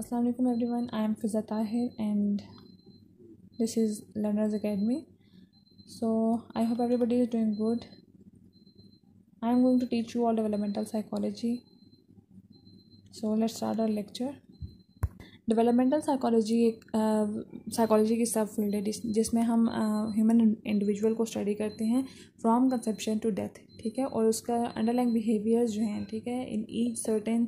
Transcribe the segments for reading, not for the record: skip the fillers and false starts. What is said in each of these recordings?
Assalamu alaikum everyone. I am Fiza Tahir and this is Learners Academy. So I hope everybody is doing good. I am going to teach you all developmental psychology. So let's start our lecture. Developmental psychology की सब field है जिसमें हम human individual को study करते हैं from conception to death, ठीक है, और उसका अंडरलाइंग बिहेवियर्स जो हैं, ठीक है, in each certain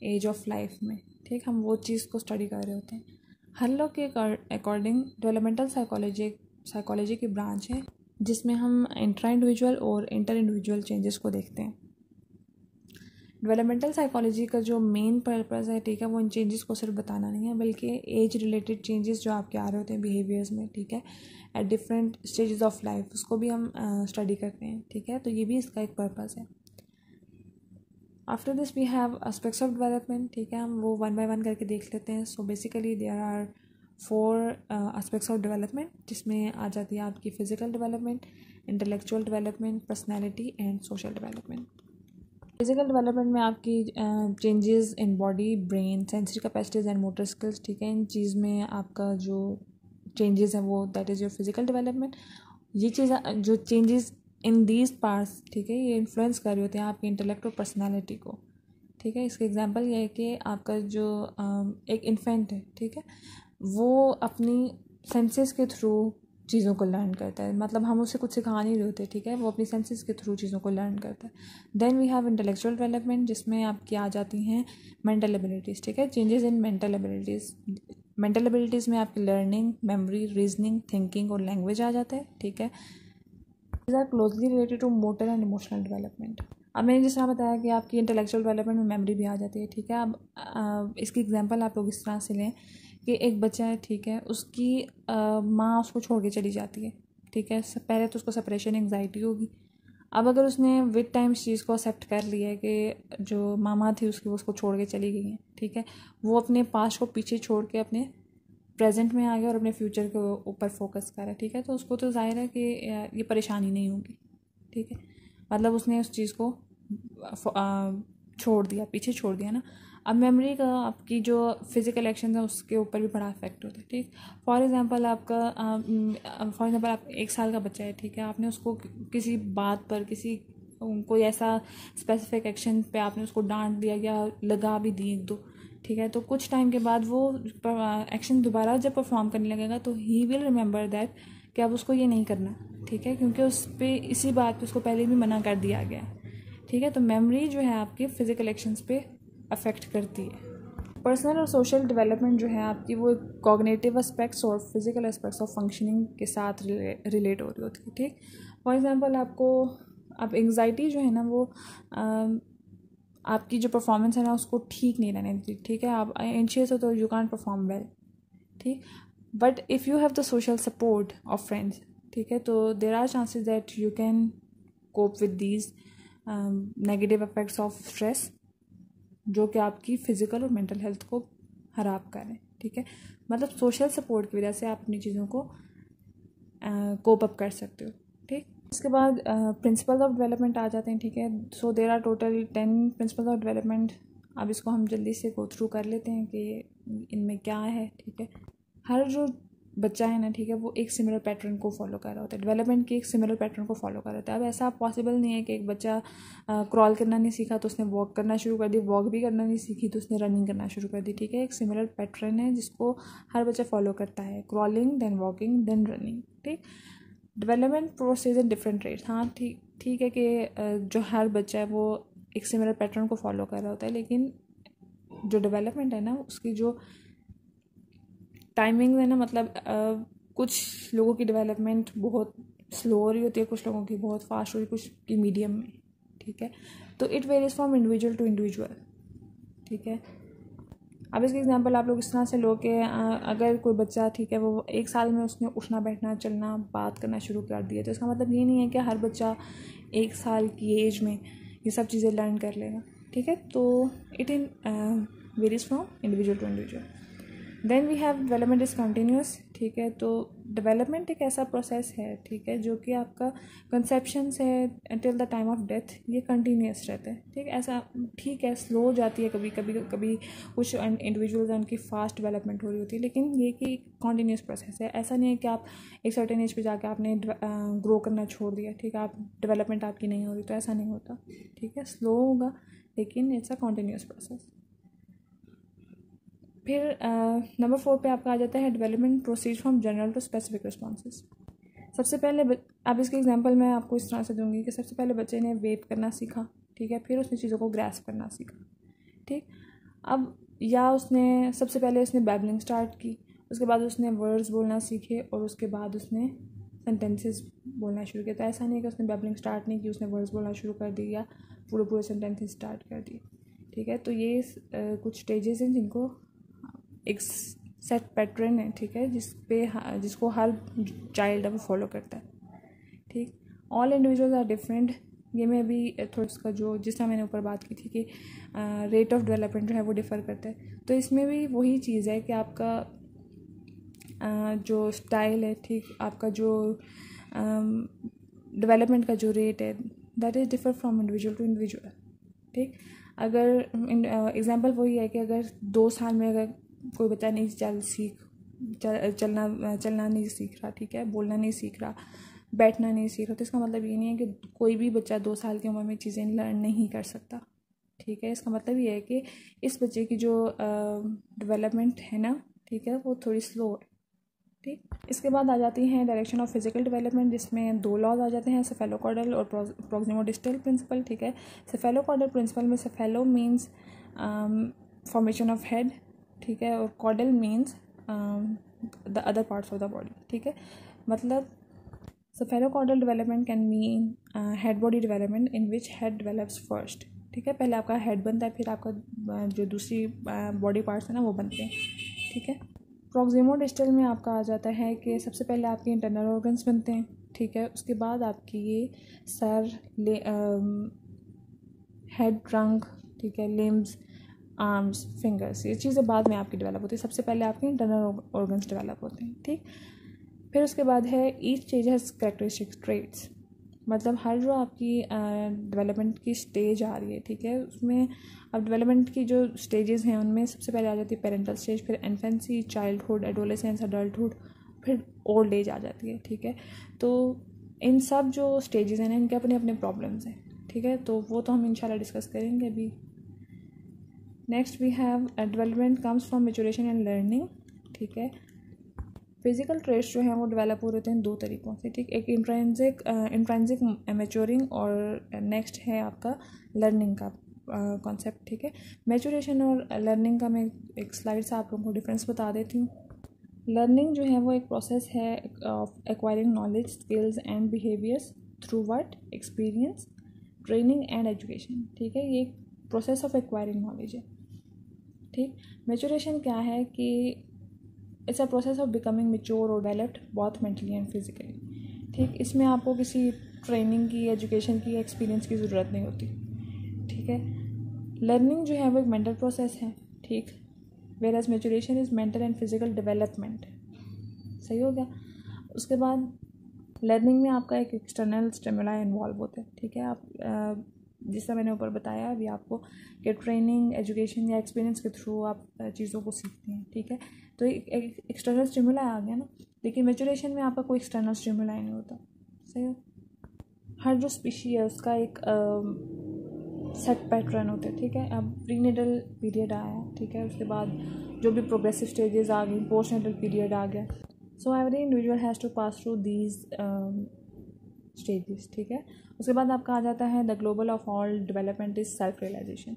age of life में, ठीक, हम वो चीज़ को स्टडी कर रहे होते हैं। हर लोग के अकॉर्डिंग डेवलपमेंटल साइकोलॉजी की ब्रांच है जिसमें हम इंट्रा इंडिविजुअल और इंटर इंडिविजुअल चेंजेस को देखते हैं। डेवलपमेंटल साइकोलॉजी का जो मेन पर्पस है, ठीक है, वो इन चेंजेस को सिर्फ बताना नहीं है, बल्कि एज रिलेटेड चेंजेस जो आपके आ रहे होते हैं बिहेवियर्स में, ठीक है, at different stages of life, उसको भी हम स्टडी करते हैं, ठीक है। तो ये भी इसका एक पर्पस है। After this we have aspects of development, ठीक है, हम वो वन बाय वन करके देख लेते हैं। So basically there are 4 aspects of development, जिसमें आ जाती है आपकी physical development, intellectual development, personality and social development. Physical development में आपकी changes in body, brain, sensory capacities and motor skills, ठीक है, इन चीज़ में आपका जो चेंजेस है वो that is your physical development. ये चीज़ जो चेंजेस इन दीज पार्ट्स, ठीक है, ये इन्फ्लुएंस कर रहे होते हैं आपके इंटेलेक्ट और पर्सनैलिटी को, ठीक है। इसका एग्जांपल ये है कि आपका जो एक इन्फेंट है, ठीक है, वो अपनी सेंसेस के थ्रू चीज़ों को लर्न करता है, मतलब हम उसे कुछ सिखा नहीं रहे होते, ठीक है, वो अपनी सेंसेस के थ्रू चीज़ों को लर्न करता है। Then we have intellectual development, जिसमें आपकी आ जाती हैं मेंटल एबिलिटीज़, ठीक है, changes in mental abilities. Mental abilities में आपकी लर्निंग, मेमोरी, रीजनिंग, थिंकिंग और लैंग्वेज आ जाता है, ठीक है। These are closely related to motor and emotional development. अब मैंने जिस तरह बताया कि आपकी इंटेलेक्चुअल डेवलपमेंट में मेमोरी भी आ जाती है, ठीक है। अब इसकी एग्जांपल आप लोग इस तरह से लें कि एक बच्चा है, ठीक है, उसकी माँ उसको छोड़ के चली जाती है, ठीक है। पहले तो उसको सेपरेशन एंग्जाइटी होगी। अब अगर उसने विद टाइम इस चीज़ को एक्सेप्ट कर लिया है कि जो मामा थी उसकी वो उसको छोड़ के चली गई हैं, ठीक है, वो अपने पास्ट को पीछे छोड़ के अपने प्रेजेंट में आ गया और अपने फ्यूचर के ऊपर फोकस कर रहा है, ठीक है। तो उसको तो जाहिर है कि ये परेशानी नहीं होगी, ठीक है, मतलब उसने उस चीज़ को छोड़ दिया, पीछे छोड़ दिया ना। अब मेमोरी का आपकी जो फिज़िकल एक्शन है उसके ऊपर भी बड़ा इफेक्ट होता है, ठीक। फॉर एग्जांपल आप 1 साल का बच्चा है, ठीक है, आपने उसको किसी बात पर कोई ऐसा स्पेसिफिक एक्शन पे आपने उसको डांट दिया या लगा भी दी 1-2, ठीक है, तो कुछ टाइम के बाद वो एक्शन दोबारा जब परफॉर्म करने लगेगा तो ही विल रिमेंबर दैट कि अब उसको ये नहीं करना, ठीक है, क्योंकि उस पर इसी बात पे उसको पहले भी मना कर दिया गया है, ठीक है। तो मेमोरी जो है आपके फिजिकल एक्शंस पे अफेक्ट करती है। पर्सनल और सोशल डेवलपमेंट जो है आपकी वो कॉग्निटिव एस्पेक्ट्स और फिजिकल एस्पेक्ट्स ऑफ फंक्शनिंग के साथ रिलेट हो रही होती है, ठीक। फॉर एग्जांपल आप एंग्जाइटी जो है ना वो आपकी जो परफॉर्मेंस है ना उसको ठीक नहीं रहने देती, ठीक है। आप एंशियस हो तो यू कैन परफॉर्म वेल, ठीक, but if you have the social support of friends, ठीक है, तो there are chances that you can cope with these negative effects of stress जो कि आपकी फ़िज़िकल और मेंटल हेल्थ को ख़राब करें, ठीक है। मतलब सोशल सपोर्ट की वजह से आप अपनी चीज़ों को कोप अप कर सकते हो, ठीक। इसके बाद प्रिंसिपल्स ऑफ डेवलपमेंट आ जाते हैं, ठीक है। So there are total 10 principles of development. अब इसको हम जल्दी से गो थ्रू कर लेते हैं कि इनमें क्या है, ठीक है। हर जो बच्चा है ना, ठीक है, वो एक सिमिलर पैटर्न को फॉलो कर रहा होता है, डेवलपमेंट के एक सिमिलर पैटर्न को फॉलो कर रहा होता है। अब ऐसा पॉसिबल नहीं है कि एक बच्चा क्रॉल करना नहीं सीखा तो उसने वॉक करना शुरू कर दी, वॉक भी करना नहीं सीखी तो उसने रनिंग करना शुरू कर दी, ठीक है। एक सिमिलर पैटर्न है जिसको हर बच्चा फॉलो करता है, crawling then walking then running, ठीक। Development process in different rates, हाँ ठीक है कि जो हर बच्चा है वो एक सिमिलर पैटर्न को फॉलो कर रहा होता है, लेकिन जो डेवलपमेंट है ना उसकी जो टाइमिंग है ना, मतलब कुछ लोगों की डेवलपमेंट बहुत स्लो हो रही होती है, कुछ लोगों की बहुत फास्ट हो रही है, कुछ की मीडियम में, ठीक है। तो it varies from individual to individual, ठीक है। अब इसके एग्जांपल आप लोग इस तरह से लो कि अगर कोई बच्चा, ठीक है, वो 1 साल में उसने उठना बैठना चलना बात करना शुरू कर दिया, तो इसका मतलब ये नहीं है कि हर बच्चा 1 साल की एज में ये सब चीज़ें लर्न कर लेगा, ठीक है। तो it varies from individual to individual. Then we have development is continuous, ठीक है। तो डेवलपमेंट एक ऐसा प्रोसेस है, ठीक है, जो कि आपका कंसेप्शन से till the time of death ये कंटिन्यूस रहता है, ठीक। ऐसा ठीक है, स्लो हो जाती है कभी कभी, कभी कुछ इंडिविजुअल्स हैं उनकी फास्ट डेवलपमेंट हो रही होती है, लेकिन ये कि कॉन्टीन्यूस प्रोसेस है। ऐसा नहीं है कि आप एक सर्टेन एज पे जाके आपने ग्रो करना छोड़ दिया, ठीक है, आप डेवलपमेंट आपकी नहीं हो रही, तो ऐसा नहीं होता, ठीक है। स्लो होगा लेकिन इट्स अ कॉन्टीन्यूस प्रोसेस। फिर नंबर 4 पे आपका आ जाता है development proceed from general to specific responses. सबसे पहले अब इसके एग्जांपल मैं आपको इस तरह से दूंगी कि सबसे पहले बच्चे ने वेट करना सीखा, ठीक है, फिर उसने चीज़ों को ग्रैस्प करना सीखा, ठीक। अब या उसने सबसे पहले उसने बैबलिंग स्टार्ट की, उसके बाद उसने वर्ड्स बोलना सीखे और उसके बाद उसने सेंटेंसेस बोलना शुरू किया। तो ऐसा नहीं है कि उसने बैबलिंग स्टार्ट नहीं की, उसने वर्ड्स बोलना शुरू कर दिया या पूरे सेंटेंसेस स्टार्ट कर दिए, ठीक है। तो ये कुछ स्टेजेस हैं जिनको एक सेट पैटर्न है, ठीक है, जिसको हर चाइल्ड अब फॉलो करता है, ठीक। All individuals are different. ये मैं अभी थोड़ा इसका जो जिस तरह मैंने ऊपर बात की थी कि रेट ऑफ डेवलपमेंट जो है वो डिफ़र करता है, तो इसमें भी वही चीज़ है कि आपका जो स्टाइल है, ठीक, आपका जो डेवलपमेंट का जो रेट है that is differ from individual to individual, ठीक। अगर एग्जांपल वही है कि अगर 2 साल में अगर कोई बच्चा नहीं चलना नहीं सीख रहा, ठीक है, बोलना नहीं सीख रहा, बैठना नहीं सीख रहा, तो इसका मतलब ये नहीं है कि कोई भी बच्चा 2 साल की उम्र में चीज़ें लर्न नहीं कर सकता, ठीक है। इसका मतलब ये है कि इस बच्चे की जो डेवलपमेंट है ना, ठीक है, वो थोड़ी स्लो है, ठीक। इसके बाद आ जाती हैं डायरेक्शन ऑफ फिजिकल डेवलपमेंट, जिसमें 2 लॉज आ जाते हैं, सेफेलोकॉर्डल और प्रोक्सिमोडिस्टल प्रिंसिपल, ठीक है। सेफेलोकॉर्डल प्रिंसिपल में cephalo means formation of head, ठीक है, और caudal means the other parts of the body, ठीक है। मतलब cephalocaudal development can mean head body development in which head develops first, ठीक है। पहले आपका हेड बनता है, फिर आपका जो दूसरी बॉडी पार्ट्स है ना वो बनते हैं, ठीक है। प्रोक्सिमोडिस्टल में आपका आ जाता है कि सबसे पहले आपके इंटरनल ऑर्गन्स बनते हैं, ठीक है, उसके बाद आपकी ये सर, हेड, ट्रंक, ठीक है, लिम्स, आर्म्स, फिंगर्स, ये चीज़ें बाद में आपकी डेवलप होती है। सबसे पहले आपके इंटरनल ऑर्गन्स डेवलप होते हैं, ठीक। फिर उसके बाद है each stage has characteristic traits, मतलब हर जो आपकी डेवलपमेंट की स्टेज आ रही है, ठीक है, उसमें अब डेवलपमेंट की जो स्टेजेस हैं उनमें सबसे पहले आ जाती है पेरेंटल स्टेज, फिर इन्फेंसी, चाइल्डहुड, एडोलेसेंस, अडल्टहुड, फिर ओल्ड एज आ जाती है, ठीक है। तो इन सब जो स्टेजेस हैं ना इनके अपने अपने प्रॉब्लम्स हैं, ठीक है, तो वो तो हम इंशाल्लाह डिस्कस करेंगे अभी। Next we have development comes from maturation and learning, ठीक है। फिजिकल ट्रेट्स जो हैं वो डेवलप हो रहे हैं 2 तरीक़ों से, ठीक। एक इंट्रेंसिक मैच्योरिंग और नेक्स्ट है आपका लर्निंग का कॉन्सेप्ट, ठीक है। मैच्योरेशन और लर्निंग का मैं एक स्लाइड से आप लोगों को डिफरेंस बता देती हूँ। लर्निंग जो है वो एक प्रोसेस है of acquiring knowledge, skills and behaviours through what experience, training and education, ठीक है। ये एक प्रोसेस ऑफ एक्वायरिंग नॉलेज है, ठीक। मैच्योरेशन क्या है कि it's a process of becoming mature और developed both mentally and physically, ठीक। इसमें आपको किसी ट्रेनिंग की, एजुकेशन की, एक्सपीरियंस की ज़रूरत नहीं होती, ठीक है। लर्निंग जो है वो एक मेंटल प्रोसेस है, ठीक, whereas maturation is mental and physical development, सही हो गया। उसके बाद लर्निंग में आपका एक एक्सटर्नल स्टिमुला इन्वॉल्व होता है, ठीक है। आप जिससे मैंने ऊपर बताया अभी आपको कि ट्रेनिंग, एजुकेशन या एक्सपीरियंस के थ्रू आप चीज़ों को सीखते हैं, ठीक है। तो एक एक्सटर्नल स्टिमुला आ गया ना, लेकिन मैच्योरेशन में आपका कोई एक्सटर्नल स्टिमुला नहीं होता, सही हो। हर जो स्पीशी है उसका एक सेट पैटर्न होते हैं, ठीक है। अब प्रीनेटल पीरियड आया, ठीक है, उसके बाद जो भी प्रोग्रेसिव स्टेजेस आ गई, पोस्टनेटल पीरियड आ गया। So every individual has to pass through these stages, ठीक है। उसके बाद आपका आ जाता है the global of all development is self realization,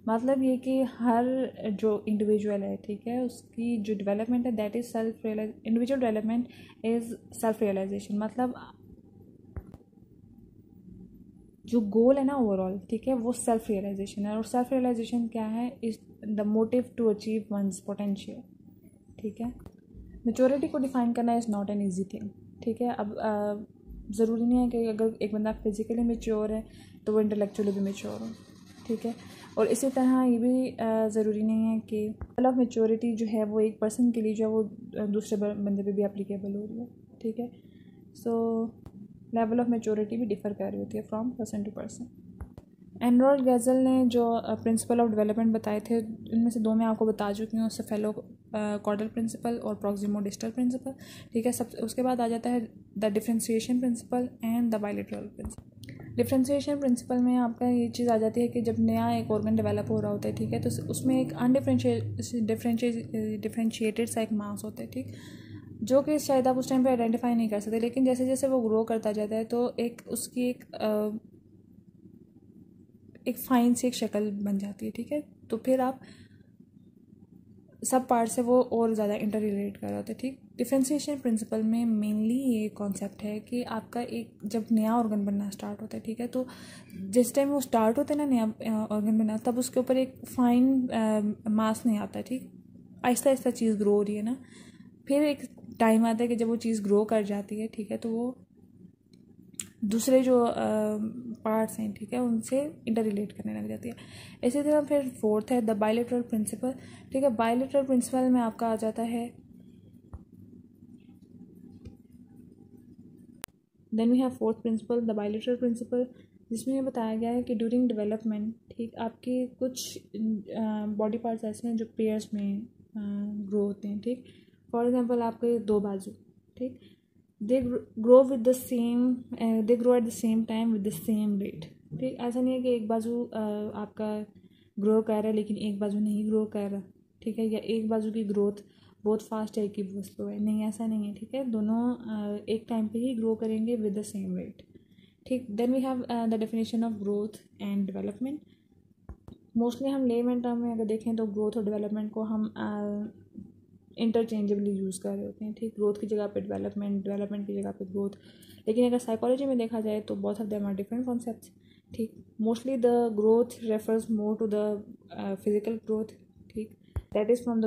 मतलब ये कि हर जो इंडिविजुअल है, ठीक है, उसकी जो डेवलपमेंट है that is individual development is self realization, मतलब जो गोल है ना ओवरऑल, ठीक है, वो सेल्फ रियलाइजेशन है। और सेल्फ रियलाइजेशन क्या है, is the motive to achieve one's potential, ठीक है। मेच्योरिटी को डिफाइन करना is not an easy thing, ठीक है। अब ज़रूरी नहीं है कि अगर एक बंदा फिजिकली मेच्योर है तो वो इंटेलेक्चुअली भी मेच्योर हो, ठीक है। और इसी तरह ये भी ज़रूरी नहीं है कि लेवल ऑफ मैच्योरिटी जो है वो एक पर्सन के लिए जो है वो दूसरे बंदे पे भी एप्लीकेबल हो रही है, ठीक है। सो लेवल ऑफ मैच्योरिटी भी डिफ़र कर रही होती है from person to person. Arnold Gesell ने जो प्रिंसिपल ऑफ डेवलपमेंट बताए थे उनमें से दो मैं आपको बता चुकी हूँ, सेफेलो कॉर्डल प्रिंसिपल और प्रॉक्सिमो डिस्टल प्रिंसिपल, ठीक है। सब उसके बाद आ जाता है the differentiation principle and the bilateral principle. Differentiation principle में आपका ये चीज़ आ जाती है कि जब नया एक ऑर्गन डेवलप हो रहा होता है, ठीक है, तो उसमें एक डिफ्रेंशिएटेड सा एक मास होता है, ठीक, जो कि शायद आप उस टाइम पे आइडेंटिफाई नहीं कर सकते, लेकिन जैसे जैसे वो ग्रो करता जाता है तो एक उसकी एक फाइन सी एक शक्ल बन जाती है, ठीक है। तो फिर आप सब पार्ट से वो और ज़्यादा इंटर रिलेट कर रहे होते हैं, ठीक। डिफ्रेंशिएशन प्रिंसिपल में मेनली ये कॉन्सेप्ट है कि आपका एक जब नया ऑर्गन बनना स्टार्ट होता है, ठीक है, तो जिस टाइम वो स्टार्ट होता है ना नया ऑर्गन बनना, तब उसके ऊपर एक फाइन मास नहीं आता है, ठीक। आहिस्ता आहिस्ता चीज़ ग्रो हो रही है ना, फिर एक टाइम आता है कि जब वो चीज़ ग्रो कर जाती है, ठीक है, तो वो दूसरे जो पार्ट्स हैं, ठीक है, उनसे इंटर रिलेट करने लग जाती है। इसी तरह फिर फोर्थ है द बायलैटरल प्रिंसिपल, ठीक है। बायलैटरल प्रिंसिपल में आपका आ जाता है then we have fourth principle the bilateral principle, जिसमें ये बताया गया है कि ड्यूरिंग डेवलपमेंट, ठीक, आपके कुछ बॉडी पार्ट्स ऐसे हैं जो पेयर्स में ग्रो होते हैं, ठीक। फॉर एग्जांपल आपके दो बाजू, ठीक, they grow with the same they grow at the same time with the same rate, ठीक। ऐसा नहीं है कि एक बाजू आपका ग्रो कर रहा है लेकिन एक बाजू नहीं ग्रो कर रहा, ठीक है, या एक बाजू की ग्रोथ बहुत फास्ट है कि बहुत स्लो है, नहीं, ऐसा नहीं है, ठीक है। दोनों एक टाइम पे ही ग्रो करेंगे विद द सेम रेट, ठीक। Then we have the definition of growth and development. Mostly हम लेमन टर्म में अगर देखें तो ग्रोथ और डेवलपमेंट को हम इंटरचेंजेबली यूज़ कर रहे होते हैं, ठीक। ग्रोथ की जगह पे डेवलपमेंट, डेवलपमेंट की जगह पे ग्रोथ, लेकिन अगर साइकोलॉजी में देखा जाए तो both of them are different concepts, ठीक। Mostly the growth refers more to the physical growth, ठीक, that is from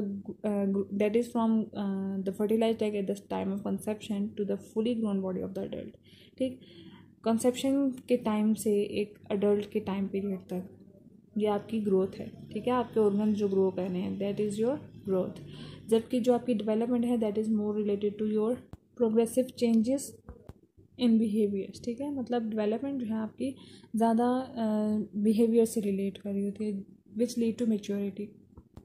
the fertilized egg at the time of conception to the fully grown body of the adult, ठीक। Conception के time से एक adult के time period तक ये आपकी growth है, ठीक है, आपके ऑर्गन जो ग्रो कर रहे हैं, दैट इज़ योर ग्रोथ। जबकि जो आपकी डेवलपमेंट है that is more related to your progressive changes in behaviours, ठीक है। मतलब डेवलपमेंट जो है आपकी ज़्यादा बिहेवियर से रिलेट कर रही होती है विच लीड टू मेच्योरिटी।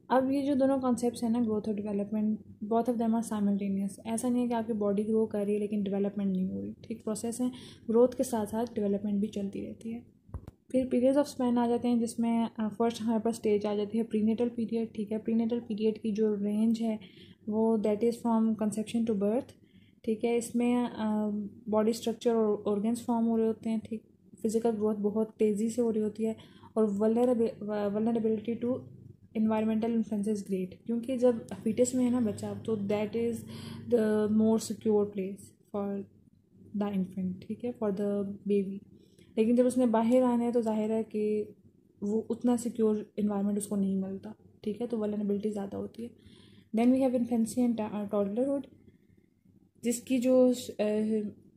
अब ये जो दोनों कॉन्सेप्ट्स हैं ना, ग्रोथ और development, both of them are simultaneous. ऐसा नहीं है कि आपकी बॉडी ग्रो कर रही है लेकिन डेवलपमेंट नहीं हो रही, ठीक। प्रोसेस है, ग्रोथ के साथ साथ डेवलपमेंट भी चलती रहती है। फिर पीरियड्स ऑफ स्पैन आ जाते हैं, जिसमें फर्स्ट हमारे पास स्टेज आ जाती है प्रीनेटल पीरियड, ठीक है। प्रीनेटल पीरियड की जो रेंज है वो that is from conception to birth, ठीक है। इसमें बॉडी स्ट्रक्चर और ऑर्गन्स फॉर्म हो रहे होते हैं, ठीक। फिजिकल ग्रोथ बहुत तेज़ी से हो रही होती है और vulnerability to environmental influences great, क्योंकि जब फीटस में है ना बच्चा तो that is the more secure place for the infant, ठीक है, फॉर द बेबी। लेकिन जब उसने बाहर आना है तो जाहिर है कि वो उतना सिक्योर इन्वायरमेंट उसको नहीं मिलता, ठीक है, तो वल्नरेबिलिटी ज़्यादा होती है। Then we have infancy and toddlerhood, जिसकी जो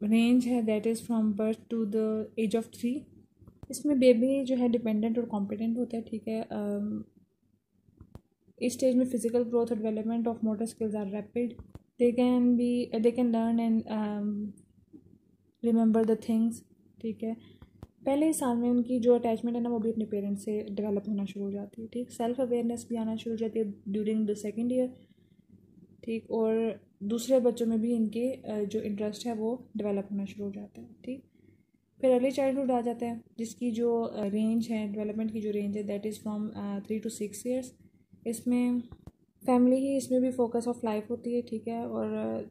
रेंज है that is from birth to the age of 3। इसमें बेबी जो है डिपेंडेंट और कॉम्पिटेंट होता है, ठीक है। इस स्टेज में फिजिकल ग्रोथ और development of motor skills are rapid, they can learn and remember the things, ठीक है। पहले ही साल में उनकी जो अटैचमेंट है ना वो भी अपने पेरेंट्स से डेवलप होना शुरू हो जाती है, ठीक। सेल्फ अवेयरनेस भी आना शुरू हो जाती है ड्यूरिंग द सेकेंड ईयर, ठीक। और दूसरे बच्चों में भी इनके जो इंटरेस्ट है वो डेवलप होना शुरू हो जाता है, ठीक। फिर अर्ली चाइल्डहुड आ जाता है, जिसकी जो रेंज है डेवलपमेंट की जो रेंज है that is from 3 to 6 years। इसमें फैमिली ही इसमें भी फोकस ऑफ लाइफ होती है, ठीक है। और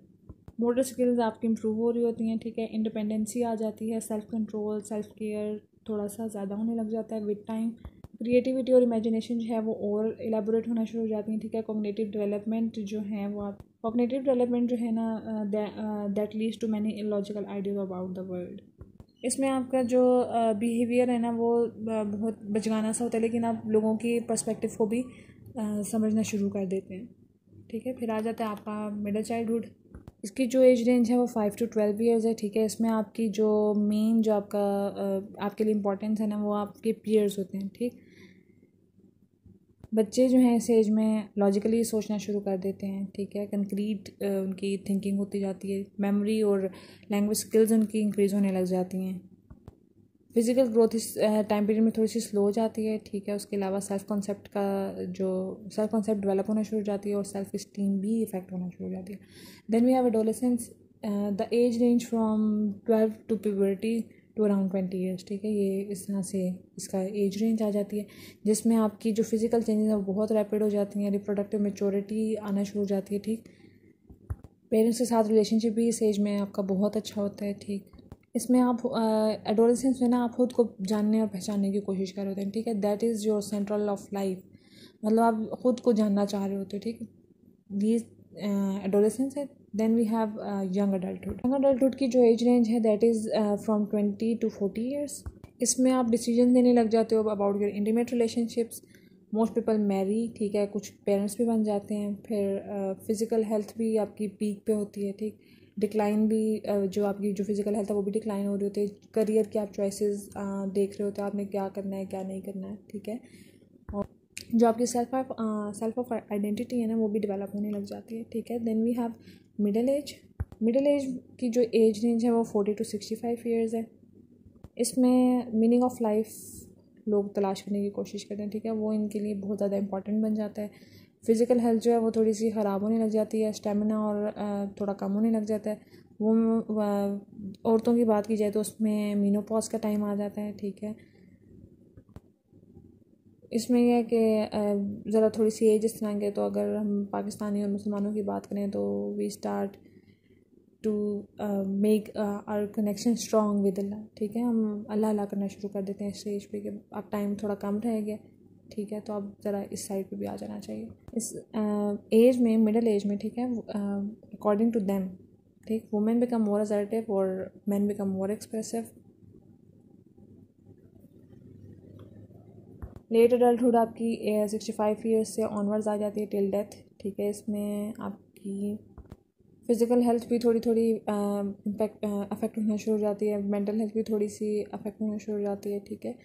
मोटर स्किल्स आपकी इम्प्रूव हो रही होती हैं, ठीक है। इंडिपेंडेंसी आ जाती है, सेल्फ कंट्रोल, सेल्फ केयर थोड़ा सा ज़्यादा होने लग जाता है विद टाइम। क्रिएटिविटी और इमेजिनेशन जो है वो और एलेबोरेट होना शुरू हो जाती हैं, ठीक है। कॉग्निटिव डेवलपमेंट जो है वो आप कॉग्निटिव डेवलपमेंट जो है ना that leads to many illogical ideas about the world. इसमें आपका जो बिहेवियर है ना वो बहुत बचगाना सा होता है, लेकिन आप लोगों की पर्सपेक्टिव को भी समझना शुरू कर देते हैं, ठीक है। फिर आ जाता है आपका मिडिल चाइल्डहुड, इसकी जो एज रेंज है वो 5 to 12 ईयर्स है, ठीक है। इसमें आपकी जो मेन जो आपका आपके लिए इम्पोर्टेंस है ना, वो आपके पीयर्स होते हैं, ठीक। बच्चे जो हैं इस एज में लॉजिकली सोचना शुरू कर देते हैं, ठीक है। कंक्रीट उनकी थिंकिंग होती जाती है, मेमोरी और लैंग्वेज स्किल्स उनकी इंक्रीज़ होने लग जाती हैं। फिज़िकल ग्रोथ इस टाइम पीरियड में थोड़ी सी स्लो हो जाती है, ठीक है। उसके अलावा सेल्फ कॉन्सेप्ट डेवलप होना शुरू हो जाती है और सेल्फ इस्टीम भी इफेक्ट होना शुरू हो जाती है। Then we have adolescence, the age range from 12 to puberty to around 20 years, ठीक है। ये इस तरह से इसका एज रेंज आ जाती है, जिसमें आपकी जो फिज़िकल चेंजेस हैं वो बहुत रैपिड हो जाती हैं, रिप्रोडक्टिव मेच्योरिटी आना शुरू हो जाती है, ठीक। पेरेंट्स के साथ रिलेशनशिप भी इस एज में आपका बहुत अच्छा होता है, ठीक। इसमें आप एडोलेसेंस में ना आप खुद को जानने और पहचानने की कोशिश कर रहे होते हैं, ठीक है। That is your central of life, मतलब आप खुद को जानना चाह रहे होते हो, ठीक है। दीज एडोलेसेंस है। Then we have young adulthood की जो एज रेंज है that is from 20 to 40 years. इसमें आप डिसीजन देने लग जाते हो about your intimate relationships. Most people marry, ठीक है। कुछ पेरेंट्स भी बन जाते हैं। फिर फिज़िकल हेल्थ भी आपकी पीक पे होती है, ठीक। डिक्लाइन भी जो आपकी जो फिज़िकल हेल्थ है वो भी डिक्लाइन हो रही होती है। करियर के आप चॉइसेस देख रहे होते हैं, आपने क्या करना है क्या नहीं करना है, ठीक है। और जो आपकी सेल्फ ऑफ आइडेंटिटी है ना वो भी डेवलप होने लग जाती है, ठीक है। Then we have middle age की जो एज रेंज है वो 40 to 65 ईयर्स है। इसमें मीनिंग ऑफ लाइफ लोग तलाश करने की कोशिश करते हैं, ठीक है। वो इनके लिए बहुत ज़्यादा इंपॉर्टेंट बन जाता है। फ़िज़िकल हेल्थ जो है वो थोड़ी सी ख़राब होने लग जाती है, स्टेमिना और थोड़ा कम होने लग जाता है। वो औरतों की बात की जाए तो उसमें मीनोपॉज का टाइम आ जाता है, ठीक है। इसमें यह है कि ज़रा थोड़ी सी एज इस तरह के, तो अगर हम पाकिस्तानी और मुसलमानों की बात करें तो we start to make our connection strong with Allah, ठीक है। हम अल्लाह अल्लाह करना शुरू कर देते हैं इस स्टेज पे कि अब टाइम थोड़ा कम रह गया, ठीक है। तो अब ज़रा इस साइड पे भी आ जाना चाहिए इस एज में, मिडिल एज में, ठीक है। अकॉर्डिंग टू देम, ठीक, वुमेन बिकम मोर असर्टिव और men become more expressive. Late adulthood आपकी 65 ईयर्स से ऑनवर्ड्स आ जाती है टिल डेथ, ठीक है। इसमें आपकी फ़िज़िकल हेल्थ भी थोड़ी थोड़ी अफेक्ट होना शुरू हो जाती है, मेंटल हेल्थ भी थोड़ी सी अफेक्ट होना शुरू हो जाती है, ठीक है।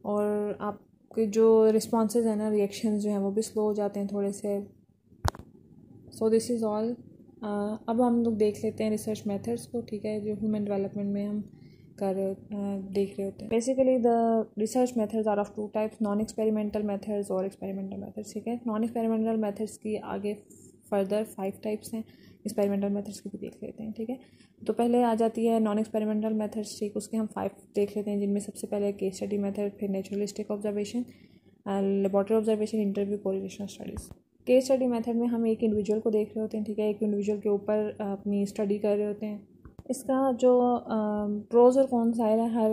और आपके जो रिस्पॉन्सेज हैं ना, रिएक्शंस जो हैं वो भी स्लो हो जाते हैं थोड़े से। So this is all. अब हम लोग देख लेते हैं रिसर्च मेथड्स को, ठीक है, जो ह्यूमन डेवलपमेंट में हम देख रहे होते हैं। Basically the research methods are of two types, non experimental methods और एक्सपेरिमेंटल मेथड्स, ठीक है। नॉन एक्सपेरिमेंटल मेथड्स की आगे फर्दर 5 टाइप्स हैं, एक्सपेरिमेंटल मेथड्स की भी देख लेते हैं, ठीक है। तो पहले आ जाती है नॉन एक्सपेरिमेंटल मेथड्स, ठीक। उसके हम 5 देख लेते हैं, जिनमें सबसे पहले केस स्टडी मेथड, फिर naturalistic observation, laboratory observation, interview, correlational studies. Case study method में हम एक इंडिविजुअल को देख रहे होते हैं, ठीक है। एक इंडिविजुअल के ऊपर अपनी स्टडी कर रहे होते हैं। इसका जो प्रोज और कॉन्स आए हैं हर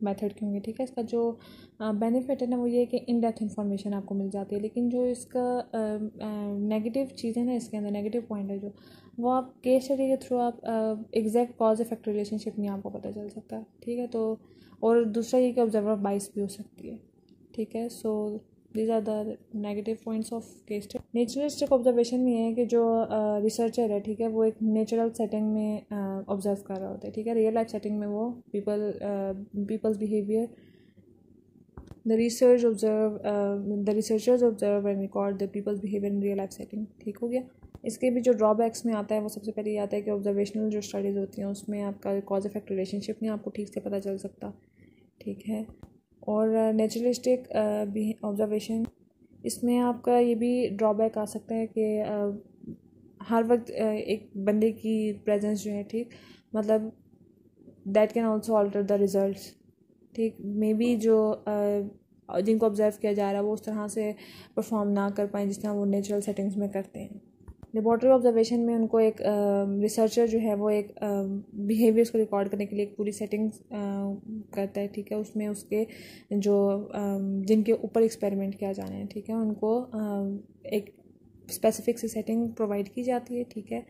मेथड के होंगे, ठीक है। इसका जो बेनिफिट है ना वो ये है कि इन डेप्थ इन्फॉर्मेशन आपको मिल जाती है, लेकिन जो इसका नेगेटिव चीज़ है ना, इसके अंदर नेगेटिव पॉइंट है जो, वो आप केस स्टडी के थ्रू आप एग्जैक्ट कॉज इफेक्ट रिलेशनशिप नहीं आपको पता चल सकता, ठीक है। तो और दूसरा ये कि ऑब्जर्वर बाइस भी हो सकती है, ठीक है। So these are the negative points of case study. Naturalistic observation में है कि जो रिसर्चर है, ठीक है, वो एक नेचुरल सेटिंग में ऑब्जर्व कर रहा होता है, ठीक है। रियल लाइफ सेटिंग में वो peoples behaviour the researchers observe and record the peoples behaviour in real life setting, ठीक हो गया। इसके भी जो ड्रॉबैक्स में आता है वो सबसे पहले ये आता है कि ऑब्जर्वेशनल जो स्टडीज़ होती हैं उसमें आपका कॉज इफेक्ट रिलेशनशिप नहीं आपको ठीक से पता चल सकता, ठीक है। और नेचुरलिस्टिक ऑब्जर्वेशन, इसमें आपका ये भी ड्रॉबैक आ सकता है कि हर वक्त एक बंदे की प्रेजेंस जो है, ठीक, मतलब that can also alter the results, ठीक। मे बी जो जिनको ऑब्जर्व किया जा रहा है वो उस तरह से परफॉर्म ना कर पाएँ जिस तरह वो नेचुरल सेटिंग्स में करते हैं। लेबॉर्टरी ऑब्जर्वेशन में उनको एक रिसर्चर जो है वो एक बिहेवियर्स को रिकॉर्ड करने के लिए एक पूरी सेटिंग्स करता है, ठीक है। उसमें उसके जो जिनके ऊपर एक्सपेरिमेंट किया जाना है, ठीक है, उनको एक स्पेसिफिक सी सेटिंग प्रोवाइड की जाती है, ठीक है।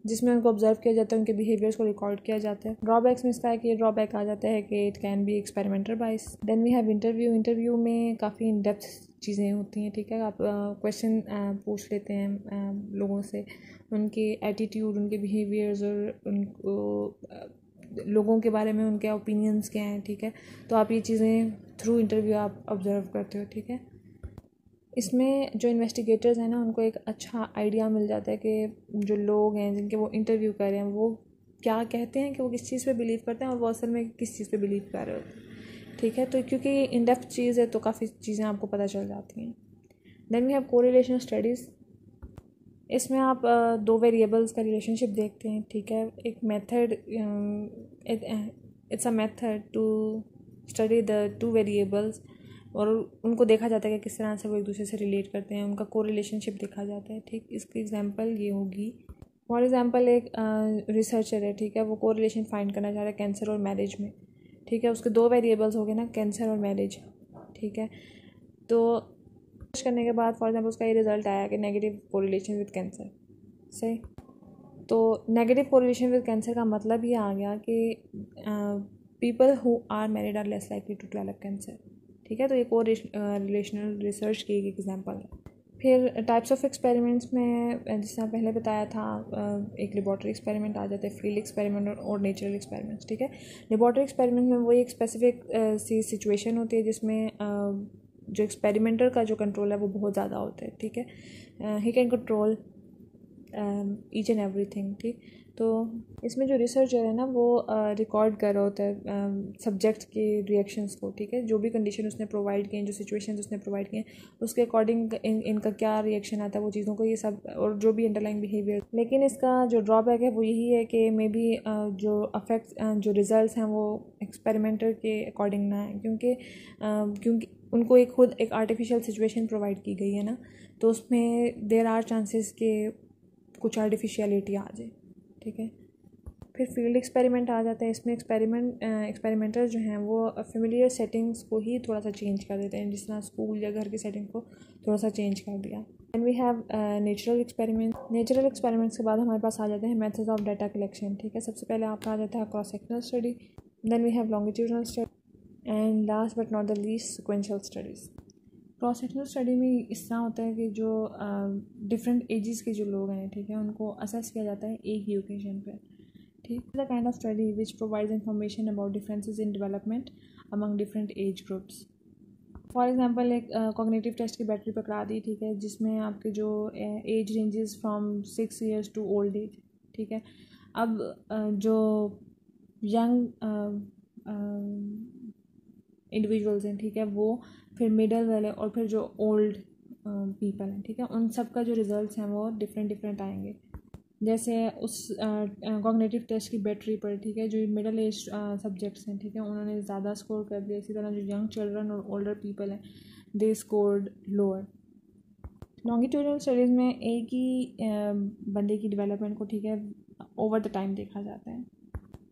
जिसमें उनको ऑब्जर्व किया जाता है, उनके बिहेवियर्स को रिकॉर्ड किया जाता है। ड्रॉबैक्स में इसका है कि ड्रॉबैक आ जाता है कि इट कैन बी एक्सपेरिमेंटल बाइस। देन वी हैव इंटरव्यू में काफ़ी इन डेप्थ चीज़ें होती हैं, ठीक है। आप क्वेश्चन पूछ लेते हैं लोगों से, उनके एटीट्यूड, उनके बिहेवियर्स और उनको लोगों के बारे में उनके ओपिनियंस क्या हैं, ठीक है। तो आप ये चीज़ें थ्रू इंटरव्यू आप ऑब्जर्व करते हो, ठीक है। इसमें जो इन्वेस्टिगेटर्स हैं ना, उनको एक अच्छा आइडिया मिल जाता है कि जो लोग हैं जिनके वो इंटरव्यू कर रहे हैं वो क्या कहते हैं, कि वो किस चीज़ पे बिलीव करते हैं और वो असल में किस चीज़ पे बिलीव कर रहे होते हैं, ठीक है। तो क्योंकि ये इन डेप्थ चीज़ है तो काफ़ी चीज़ें आपको पता चल जाती हैं। Then we have correlation studies. इसमें आप दो वेरिएबल्स का रिलेशनशिप देखते हैं, ठीक है। एक method, it's a method to study the two variables, और उनको देखा जाता है कि किस तरह से वो एक दूसरे से रिलेट करते हैं, उनका कोरिलेशनशिप देखा जाता है, ठीक। इसकी एग्जांपल ये होगी, फॉर एग्जांपल एक रिसर्चर है, ठीक है, वो कोरिलेशन फाइंड करना चाह रहा है कैंसर और मैरिज में, ठीक है। उसके दो वेरिएबल्स हो गए ना, कैंसर और मैरिज, ठीक है। तो करने के बाद फॉर एग्जांपल उसका ये रिजल्ट आया कि नेगेटिव कोरिलेशन विद कैंसर, सही। तो नेगेटिव कोरिलेशन विद कैंसर का मतलब ये आ गया कि people who are married are less likely to develop cancer, ठीक है। तो ये कोरिलेशनल रिसर्च की एक एग्जांपल है। फिर टाइप्स ऑफ एक्सपेरिमेंट्स में जिस तरह पहले बताया था, एक लेबॉर्ट्री एक्सपेरिमेंट आ जाता है, फील्ड एक्सपेरिमेंट और नेचुरल एक्सपेरिमेंट्स, ठीक है। लेबॉर्ट्री एक्सपेरिमेंट में वो एक स्पेसिफिक सी सिचुएशन होती है जिसमें जो एक्सपेरिमेंटर का जो कंट्रोल है वो बहुत ज़्यादा होता है, ठीक है। He can control each and everything, ठीक। तो इसमें जो रिसर्चर है ना वो रिकॉर्ड कर रहा होता है सब्जेक्ट के रिएक्शंस को, ठीक है। जो भी कंडीशन उसने प्रोवाइड किए, जो सिचुएशंस उसने प्रोवाइड किए, उसके अकॉर्डिंग इनका क्या रिएक्शन आता है वो चीज़ों को, ये सब, और जो भी अंडरलाइंग बिहेवियर। लेकिन इसका जो ड्रॉबैक है वो यही है कि मे बी जो अफेक्ट्स, जो रिजल्ट्स हैं वो एक्सपेरिमेंटर के अकॉर्डिंग ना है, क्योंकि उनको एक खुद एक आर्टिफिशियल सिचुएशन प्रोवाइड की गई है ना, तो उसमें देयर आर चांसेस के कुछ आर्टिफिशियलिटी आ जाए, ठीक है। फिर फील्ड एक्सपेरिमेंट आ जाता है। इसमें एक्सपेरिमेंटर्स जो हैं वो फेमिलियर सेटिंग्स को ही थोड़ा सा चेंज कर देते हैं, जिस तरह स्कूल या घर की सेटिंग को थोड़ा सा चेंज कर दिया। And we have natural experiments के बाद हमारे पास आ जाते हैं मेथड्स ऑफ डाटा कलेक्शन, ठीक है। सबसे पहले आपका आ जाता है cross sectional study, then we have longitudinal study, and last but not the least sequential studies. Cross sectional study में इस तरह होता है कि जो डिफरेंट एजेस के जो लोग हैं, ठीक है, उनको असेस किया जाता है एक ही ओकेजन पर, ठीक। The kind of study which provides information about differences in development among different age groups. For example एक कॉग्निटिव टेस्ट की बैटरी पकड़ा दी, ठीक है, जिसमें आपके जो age ranges from 6 years to old age, ठीक है। अब जो यंग इंडिविजुअल्स हैं, ठीक है, वो फिर मिडल वाले और फिर जो ओल्ड पीपल हैं, ठीक है, उन सब का जो रिजल्ट्स हैं वो डिफरेंट आएंगे। जैसे उस कॉग्निटिव टेस्ट की बैटरी पर, ठीक है, जो मिडल एज सब्जेक्ट्स हैं, ठीक है, उन्होंने ज़्यादा स्कोर कर दिया। इसी तरह जो यंग चिल्ड्रन और ओल्डर पीपल हैं, they scored lower. Longitudinal studies में एक ही बंदे की डेवलपमेंट को, ठीक है, ओवर द टाइम देखा जाता है।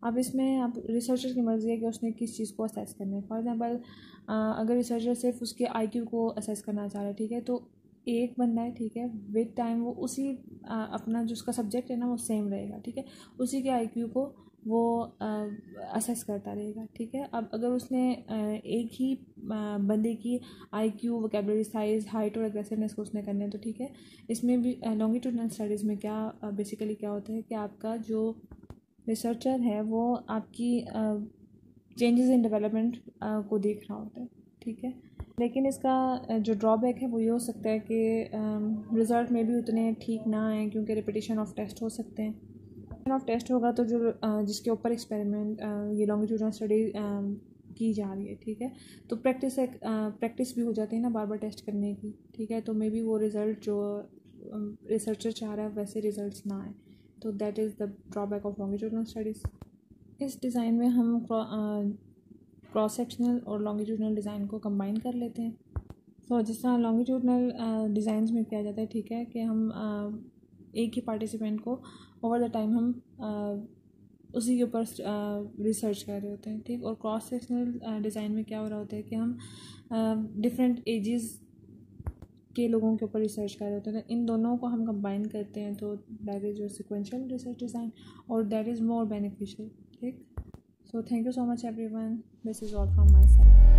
अब इसमें अब रिसर्चर की मर्ज़ी है कि उसने किस चीज़ को असेस करना है। फॉर एग्जांपल अगर रिसर्चर सिर्फ उसके आईक्यू को असेस करना चाह रहा है, ठीक है, तो एक बंदा है, ठीक है, विद टाइम वो उसी अपना जो उसका सब्जेक्ट है ना वो सेम रहेगा, ठीक है, उसी के आईक्यू को वो असेस करता रहेगा, ठीक है। अब अगर उसने एक ही बंदे की आईक्यू, वोकैबुलरी, साइज़, हाइट और एग्रेसिवनेस को उसने करने हैं, तो ठीक है। इसमें भी लॉन्गिट्यूडनल स्टडीज़ में क्या बेसिकली क्या होता है कि आपका जो रिसर्चर है वो आपकी चेंजेस इन डेवलपमेंट को देख रहा होता है, ठीक है। लेकिन इसका जो ड्रॉबैक है वो ये हो सकता है कि रिज़ल्ट में भी उतने ठीक ना आए, क्योंकि रिपीटिशन ऑफ टेस्ट हो सकते हैं। रिपीटिशन ऑफ टेस्ट होगा तो जो जिसके ऊपर एक्सपेरिमेंट ये लॉन्गिट्यूडनल स्टडी की जा रही है, ठीक है, तो प्रैक्टिस भी हो जाती है ना बार बार टेस्ट करने की, ठीक है। तो मे बी वो रिज़ल्ट जो रिसर्चर चाह रहा है वैसे रिज़ल्ट ना आए, तो that is the drawback of longitudinal studies. इस डिज़ाइन में हम क्रॉस सेक्शनल और लॉन्गिट्यूडनल डिज़ाइन को कंबाइन कर लेते हैं। तो जिस तरह लॉन्गिट्यूडनल डिज़ाइंस में किया जाता है, ठीक है, कि हम एक ही पार्टिसिपेंट को ओवर द टाइम हम उसी के ऊपर रिसर्च कर रहे होते हैं, ठीक। और क्रॉस सेक्शनल डिज़ाइन में क्या हो रहा होता है कि हम डिफरेंट एजेस के लोगों के ऊपर रिसर्च कर रहे होते हैं, तो इन दोनों को हम कंबाइन करते हैं तो that is your sequential research design, और दैट इज़ मोर बेनिफिशियल। ठीक, so thank you so much everyone, this is all from my side.